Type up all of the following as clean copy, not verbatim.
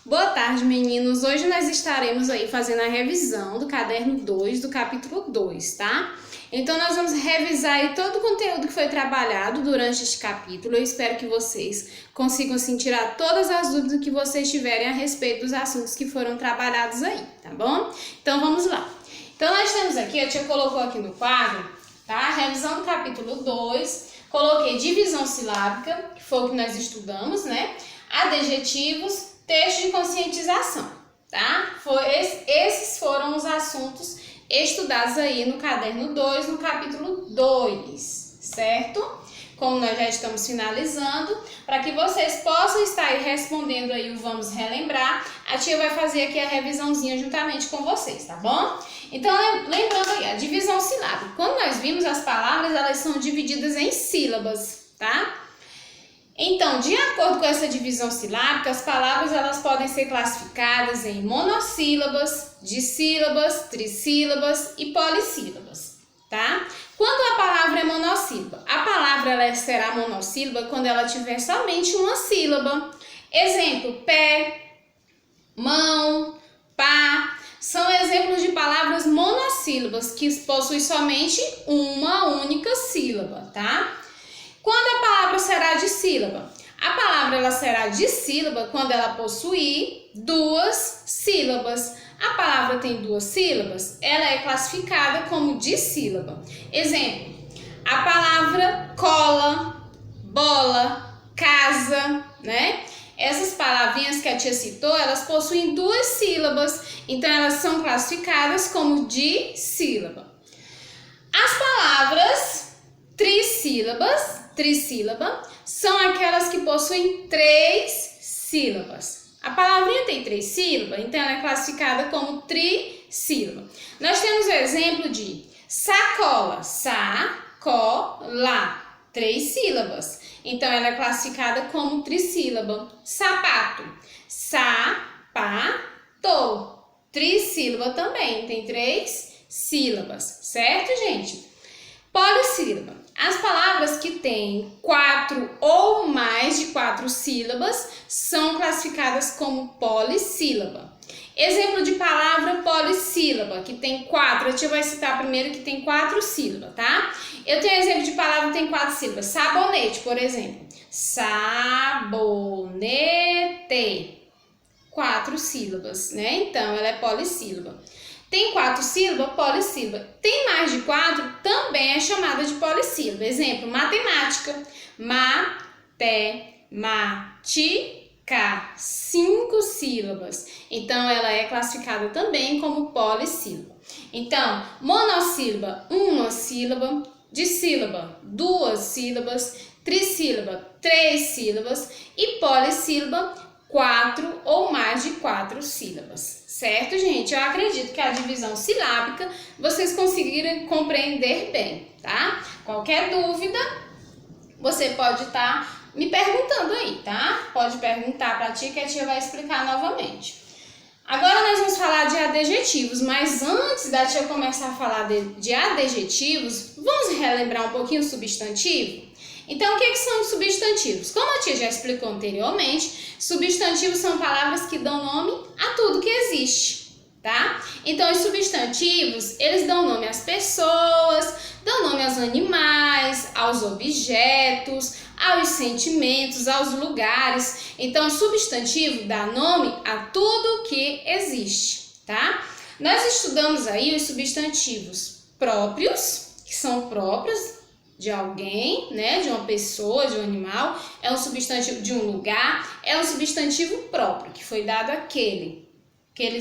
Boa tarde, meninos. Hoje nós estaremos aí fazendo a revisão do caderno 2 do capítulo 2, tá? Então nós vamos revisar aí todo o conteúdo que foi trabalhado durante este capítulo. Eu espero que vocês consigam assim, tirar todas as dúvidas que vocês tiverem a respeito dos assuntos que foram trabalhados aí, tá bom? Então vamos lá. Então nós temos aqui, a tia colocou aqui no quadro, tá? A revisão do capítulo 2. Coloquei divisão silábica, que foi o que nós estudamos, né? Adjetivos, texto de conscientização, tá? Esses foram os assuntos estudados aí no caderno 2, no capítulo 2, certo? Como nós já estamos finalizando, para que vocês possam estar aí respondendo aí o vamos relembrar, a tia vai fazer aqui a revisãozinha juntamente com vocês, tá bom? Então, lembrando aí, a divisão silábica. Quando nós vimos as palavras, elas são divididas em sílabas, tá? Então, de acordo com essa divisão silábica, as palavras elas podem ser classificadas em monossílabas, dissílabas, trissílabas e polissílabas, tá? Quando a palavra é monossílaba, a palavra ela será monossílaba quando ela tiver somente uma sílaba. Exemplo, pé, mão, pá, são exemplos de palavras monossílabas que possuem somente uma única sílaba, tá? Quando a palavra será dissílaba? A palavra ela será dissílaba quando ela possuir duas sílabas. A palavra tem duas sílabas, ela é classificada como dissílaba. Exemplo, a palavra cola, bola, casa, né? Essas palavrinhas que a tia citou, elas possuem duas sílabas, então elas são classificadas como dissílaba. As palavras trissílaba, são aquelas que possuem três sílabas. A palavrinha tem três sílabas, então ela é classificada como trissílaba. Nós temos o exemplo de sacola, sacola, três sílabas. Então ela é classificada como trissílaba. Sapato, sapato, trissílaba também, tem três sílabas, certo, gente? Polissílaba. As palavras que têm 4 ou mais de 4 sílabas são classificadas como polissílaba. Exemplo de palavra polissílaba, que tem 4. A tia vai citar primeiro que tem 4 sílabas, tá? Eu tenho exemplo de palavra que tem 4 sílabas. Sabonete, por exemplo. Sabonete. 4 sílabas, né? Então, ela é polissílaba. Tem 4 sílabas, polissílaba. Tem mais de 4, também é chamada de polissílaba. Exemplo, matemática. Matemática. 5 sílabas. Então, ela é classificada também como polissílaba. Então, monossílaba, uma sílaba. Dissílaba, 2 sílabas. Trissílaba, 3 sílabas. E polissílaba, 4 ou mais de 4 sílabas. Certo, gente? Eu acredito que a divisão silábica vocês conseguiram compreender bem, tá? Qualquer dúvida, você pode estar me perguntando aí, tá? Pode perguntar pra tia que a tia vai explicar novamente. Agora nós vamos falar de adjetivos, mas antes da tia começar a falar de adjetivos, vamos relembrar um pouquinho o substantivo? Então, o que são os substantivos? Como a tia já explicou anteriormente, substantivos são palavras que dão nome a tudo que existe, tá? Então, os substantivos, eles dão nome às pessoas, dão nome aos animais, aos objetos, aos sentimentos, aos lugares. Então, o substantivo dá nome a tudo que existe, tá? Nós estudamos aí os substantivos próprios, que são próprios de alguém, né, de uma pessoa, de um animal, é um substantivo de um lugar, é um substantivo próprio, que foi dado aquele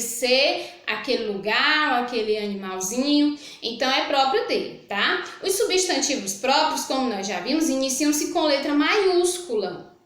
ser, aquele lugar, aquele animalzinho, então é próprio dele, tá? Os substantivos próprios, como nós já vimos, iniciam-se com letra maiúscula.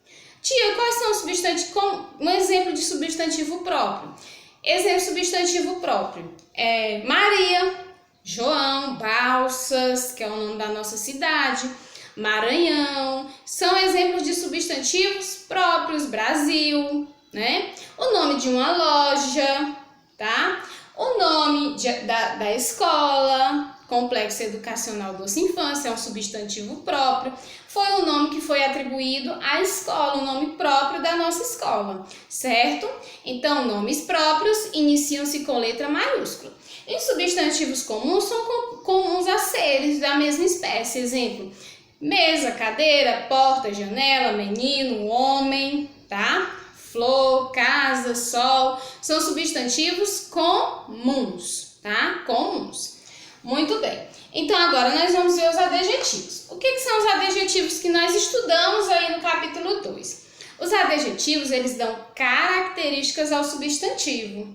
Tia, quais são os substantivos? Um exemplo de substantivo próprio. Exemplo de substantivo próprio é Maria, João, Balsas, que é o nome da nossa cidade, Maranhão, são exemplos de substantivos próprios, Brasil, né? O nome de uma loja, tá? O nome da escola. Complexo Educacional Doce Infância é um substantivo próprio. Foi o nome que foi atribuído à escola, o nome próprio da nossa escola, certo? Então, nomes próprios iniciam-se com letra maiúscula. E substantivos comuns são comuns a seres da mesma espécie. Exemplo, mesa, cadeira, porta, janela, menino, homem, tá? Flor, casa, sol, são substantivos comuns, tá? Comuns. Muito bem. Então, agora nós vamos ver os adjetivos. O que são os adjetivos que nós estudamos aí no capítulo 2? Os adjetivos, eles dão características ao substantivo.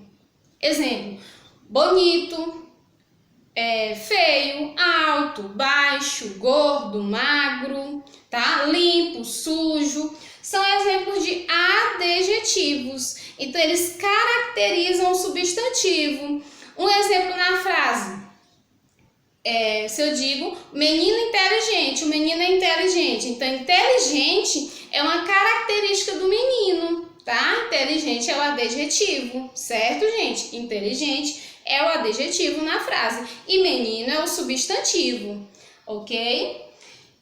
Exemplo, bonito, feio, alto, baixo, gordo, magro, tá? Limpo, sujo. São exemplos de adjetivos. Então, eles caracterizam o substantivo. Um exemplo na frase. Se eu digo menino inteligente, o menino é inteligente. Então, inteligente é uma característica do menino, tá? Inteligente é o adjetivo, certo, gente? Inteligente é o adjetivo na frase. E menino é o substantivo, ok?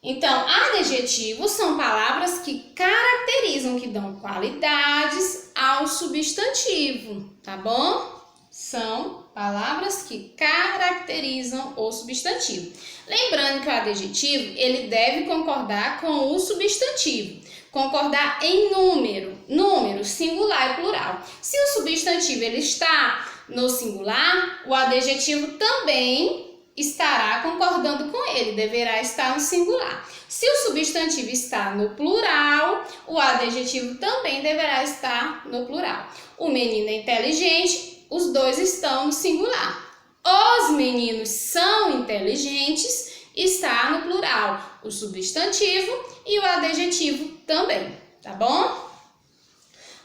Então, adjetivos são palavras que caracterizam, que dão qualidades ao substantivo, tá bom? São palavras que caracterizam o substantivo. Lembrando que o adjetivo, ele deve concordar com o substantivo. Concordar em número, singular e plural. Se o substantivo ele está no singular, o adjetivo também estará concordando com ele, deverá estar no singular. Se o substantivo está no plural, o adjetivo também deverá estar no plural. O menino é inteligente, os dois estão no singular. Os meninos são inteligentes, está no plural, o substantivo e o adjetivo também, tá bom?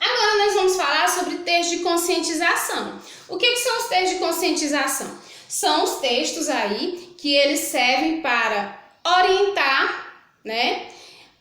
Agora nós vamos falar sobre textos de conscientização. O que são os textos de conscientização? São os textos aí que eles servem para orientar, né?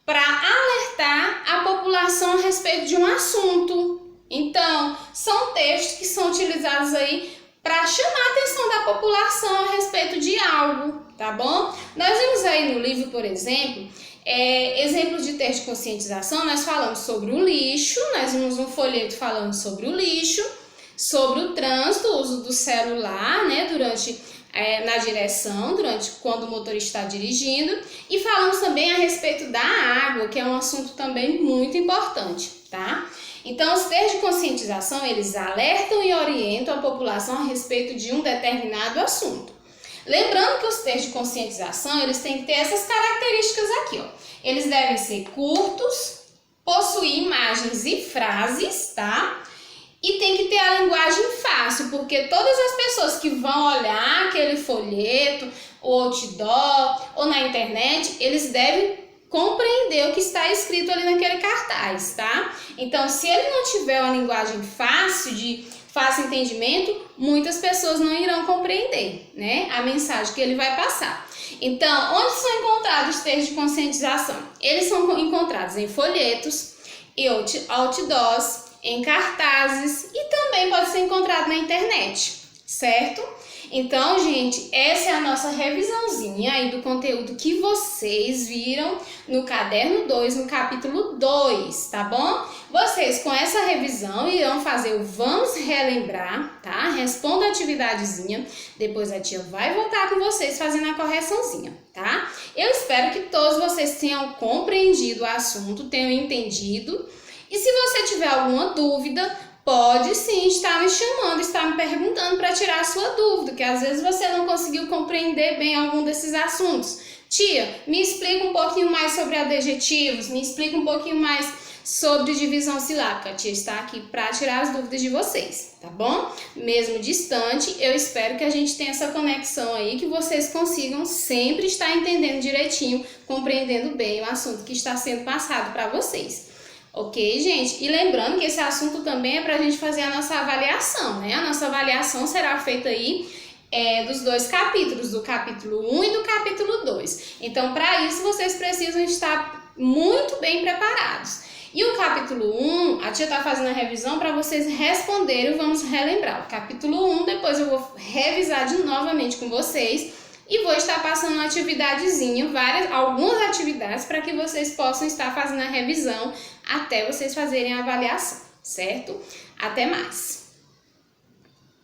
Para alertar a população a respeito de um assunto. Então, são textos que são utilizados aí para chamar a atenção da população a respeito de algo, tá bom? Nós vimos aí no livro, por exemplo, exemplos de texto de conscientização. Nós falamos sobre o lixo, nós vimos um folheto falando sobre o lixo, sobre o trânsito, o uso do celular, né, na direção, quando o motorista está dirigindo, e falamos também a respeito da água, que é um assunto também muito importante, tá? Então, os textos de conscientização, eles alertam e orientam a população a respeito de um determinado assunto. Lembrando que os textos de conscientização, eles têm que ter essas características aqui, ó. Eles devem ser curtos, possuir imagens e frases, tá? E tem que ter a linguagem fácil, porque todas as pessoas que vão olhar aquele folheto, ou outdoor, ou na internet, eles devem compreender o que está escrito ali naquele cartaz, tá? Então, se ele não tiver uma linguagem fácil, de fácil entendimento, muitas pessoas não irão compreender, né, a mensagem que ele vai passar. Então, onde são encontrados os textos de conscientização? Eles são encontrados em folhetos, e outdoors, em cartazes e também pode ser encontrado na internet, certo? Então, gente, essa é a nossa revisãozinha aí do conteúdo que vocês viram no caderno 2, no capítulo 2, tá bom? Vocês, com essa revisão, irão fazer o vamos relembrar, tá? Responda a atividadezinha, depois a tia vai voltar com vocês fazendo a correçãozinha, tá? Eu espero que todos vocês tenham compreendido o assunto, tenham entendido. E se você tiver alguma dúvida, pode sim estar me chamando, estar me perguntando para tirar a sua dúvida, que às vezes você não conseguiu compreender bem algum desses assuntos. Tia, me explica um pouquinho mais sobre adjetivos, me explica um pouquinho mais sobre divisão silábica. A tia está aqui para tirar as dúvidas de vocês, tá bom? Mesmo distante, eu espero que a gente tenha essa conexão aí, que vocês consigam sempre estar entendendo direitinho, compreendendo bem o assunto que está sendo passado para vocês. Ok, gente? E lembrando que esse assunto também é para a gente fazer a nossa avaliação, né? A nossa avaliação será feita aí dos dois capítulos, do capítulo 1 e do capítulo 2. Então, para isso, vocês precisam estar muito bem preparados. E o capítulo 1, a tia tá fazendo a revisão para vocês responderem, vamos relembrar. O capítulo 1, depois eu vou revisar novamente com vocês e vou estar passando uma atividadezinha, algumas atividades para que vocês possam estar fazendo a revisão até vocês fazerem a avaliação, certo? Até mais!